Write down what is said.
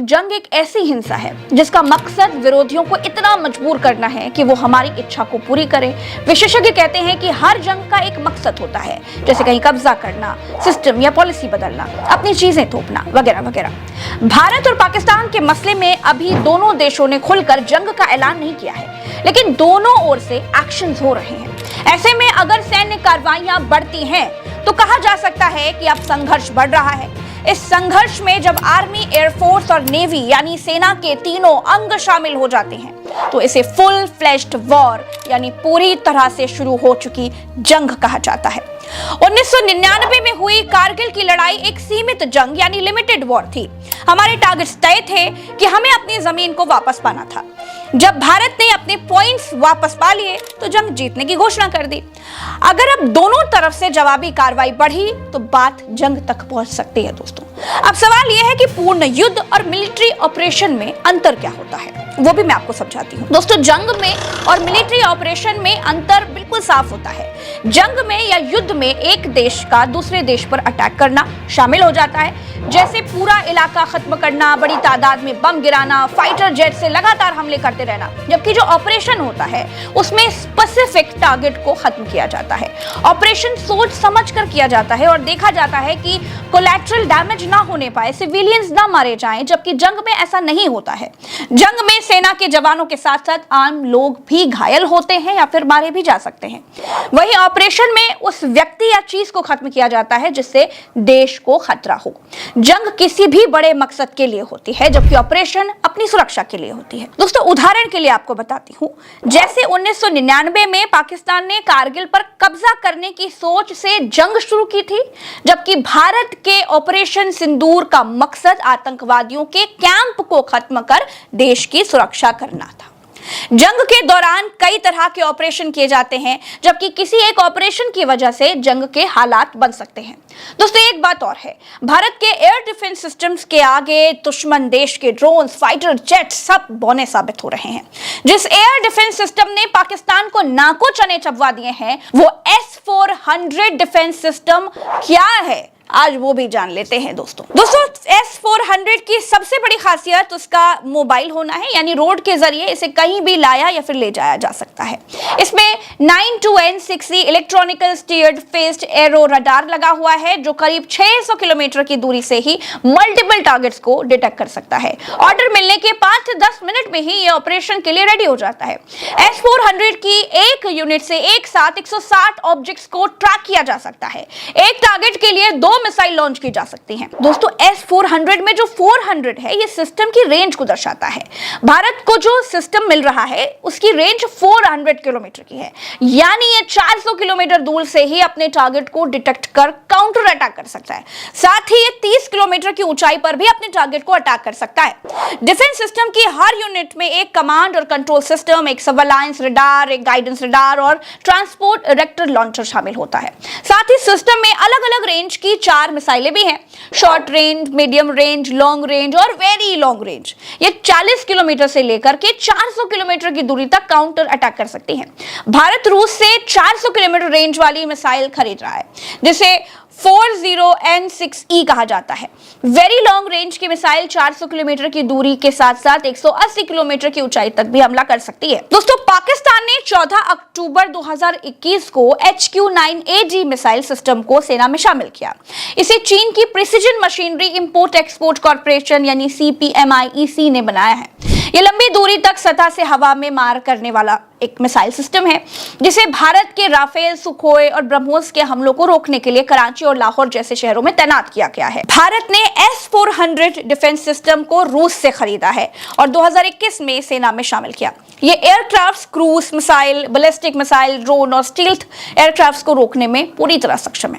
जंग एक ऐसी हिंसा है जिसका मकसद विरोधियों को इतना मजबूर करना है कि वो हमारी इच्छा को पूरी करें। विशेषज्ञ कहते हैं कि हर जंग का एक मकसद होता है, जैसे कहीं कब्जा करना, सिस्टम या पॉलिसी बदलना, अपनी चीजें थोपना वगैरह वगैरह। भारत और पाकिस्तान के मसले में अभी दोनों देशों ने खुलकर जंग का ऐलान नहीं किया है, लेकिन दोनों ओर से एक्शंस हो रहे हैं। ऐसे में अगर सैन्य कार्रवाइयां बढ़ती हैं तो कहा जा सकता है कि अब संघर्ष बढ़ रहा है। इस संघर्ष में जब आर्मी, एयरफोर्स और नेवी यानी सेना के तीनों अंग शामिल हो जाते हैं तो इसे फुल फ्लेश्ड वॉर यानी पूरी तरह से शुरू हो चुकी जंग कहा जाता है। 1999 में हुई कारगिल की लड़ाई एक सीमित जंग यानी लिमिटेड वॉर थी। हमारे टारगेट्स तय थे कि हमें अपनी जमीन को वापस पाना था। जब भारत ने अपने पॉइंट्स वापस पा लिए तो जंग जीतने की घोषणा कर दी। अगर अब दोनों तरफ से जवाबी कार्रवाई बढ़ी तो बात जंग तक पहुंच सकती है दोस्तों। अब सवाल यह है कि पूर्ण युद्ध और मिलिट्री ऑपरेशन में अंतर क्या होता है, वो भी मैं आपको समझाती हूँ। दोस्तों, जंग में और मिलिट्री ऑपरेशन में अंतर बिल्कुल साफ होता है। जंग में या युद्ध में एक देश का दूसरे देश पर अटैक करना शामिल हो जाता है, जैसे पूरा इलाका खत्म करना, बड़ी तादाद में बम गिराना, फाइटर जेट से लगातार हमले करते रहना। जबकि जो ऑपरेशन होता है उसमें स्पेसिफिक टारगेट को खत्म किया जाता है। ऑपरेशन सोच समझ कर किया जाता है और देखा जाता है कि कोलैटरल डैमेज ना होने पाए, सिविलियंस ना मारे जाएं, जबकि जंग में ऐसा नहीं होता है। जंग में सेना के जवानों के साथ साथ आम लोग भी घायल होते हैं या फिर मारे भी जा सकते हैं। वहीं ऑपरेशन में उस व्यक्ति या चीज को खत्म किया जाता है जिससे देश को खतरा हो। जंग किसी भी बड़े मकसद के लिए होती है, जबकि ऑपरेशन अपनी सुरक्षा के लिए होती है। दोस्तों, उदाहरण के लिए आपको बताती हूँ, जैसे 1999 में पाकिस्तान ने कारगिल पर कब्जा करने की सोच से जंग शुरू की थी, जबकि भारत के ऑपरेशन सिंदूर का मकसद आतंकवादियों के कैंप को खत्म कर देश की सुरक्षा करना था। जंग के दौरान कई तरह के ऑपरेशन किए जाते हैं, जबकि किसी एक ऑपरेशन की वजह से जंग के हालात बन सकते हैं। दोस्तों, एक बात और है, भारत के एयर डिफेंस सिस्टम्स के आगे दुश्मन देश के ड्रोन्स, फाइटर जेट्स सब बौने साबित हो रहे हैं। जिस एयर डिफेंस सिस्टम ने पाकिस्तान को नाको चने चबवा दिए हैं वो S-400 डिफेंस सिस्टम क्या है, आज वो भी जान लेते हैं। दोस्तों S-400 की सबसे बड़ी खासियत उसका मोबाइल होना है, यानी रोड के जरिए इसे कहीं भी लाया या फिर ले जाया जा सकता है। इसमें 9-2N-6E electronical steered faced arrow radar लगा हुआ है जो करीब 600 किलोमीटर की दूरी से ही मल्टीपल टारगेट्स को डिटेक्ट कर सकता है। ऑर्डर मिलने के 5 से 10 मिनट में ही ये ऑपरेशन के लिए रेडी हो जाता है। S-400 की एक यूनिट से एक साथ 160 ऑब्जेक्ट्स को ट्रैक किया जा सकता है। एक टारगेट के लिए 2 मिसाइल लॉन्च की जा सकती हैं। दोस्तों, S-400 में जो 400 है ये सिस्टम की रेंज को दर्शाता है। भारत को जो सिस्टम मिल रहा है उसकी रेंज 400 किलोमीटर की है, यानी ये 400 किलोमीटर दूर से ही अपने टारगेट को डिटेक्ट कर काउंटर अटैक कर सकता है। साथ ही ये 30 किलोमीटर की ऊंचाई पर भी अपने टारगेट को अटैक कर सकता है। डिफेंस सिस्टम की हर यूनिट में एक कमांड और कंट्रोल सिस्टम, एक सर्वेलांस रडार, एक गाइडेंस रडार और ट्रांसपोर्ट इरेक्टर लॉन्चर शामिल होता है। साथ ही सिस्टम में अलग अलग रेंज की 4 मिसाइलें भी हैं, short range, medium range, long range और वेरी लॉन्ग रेंज। ये 40 किलोमीटर से लेकर के 400 किलोमीटर की दूरी तक काउंटर अटैक कर सकती हैं। भारत रूस से 400 किलोमीटर रेंज वाली मिसाइल खरीद रहा है जिसे 40N-6E कहा जाता है। वेरी लॉन्ग रेंज की मिसाइल 400 किलोमीटर की दूरी के साथ साथ 180 किलोमीटर की ऊंचाई तक भी हमला कर सकती है। दोस्तों, पाकिस्तान ने 14 अक्टूबर 2021 को HQ-9AG मिसाइल सिस्टम को सेना में शामिल किया। इसे चीन की precision machinery import export corporation यानी CPMIEC ने बनाया है। ये लंबी दूरी तक सतह से हवा में मार करने वाला एक मिसाइल सिस्टम है जिसे भारत के राफेल, सुखोई और ब्रह्मोस के हमलों को रोकने के लिए कराची और लाहौर जैसे शहरों में तैनात किया गया है। भारत ने S-400 डिफेंस सिस्टम को रूस से खरीदा है और 2021 में सेना में शामिल किया। ये aircraft cruise missile, ballistic missile, drone और स्टील्थ एयरक्राफ्ट को रोकने में पूरी तरह सक्षम है।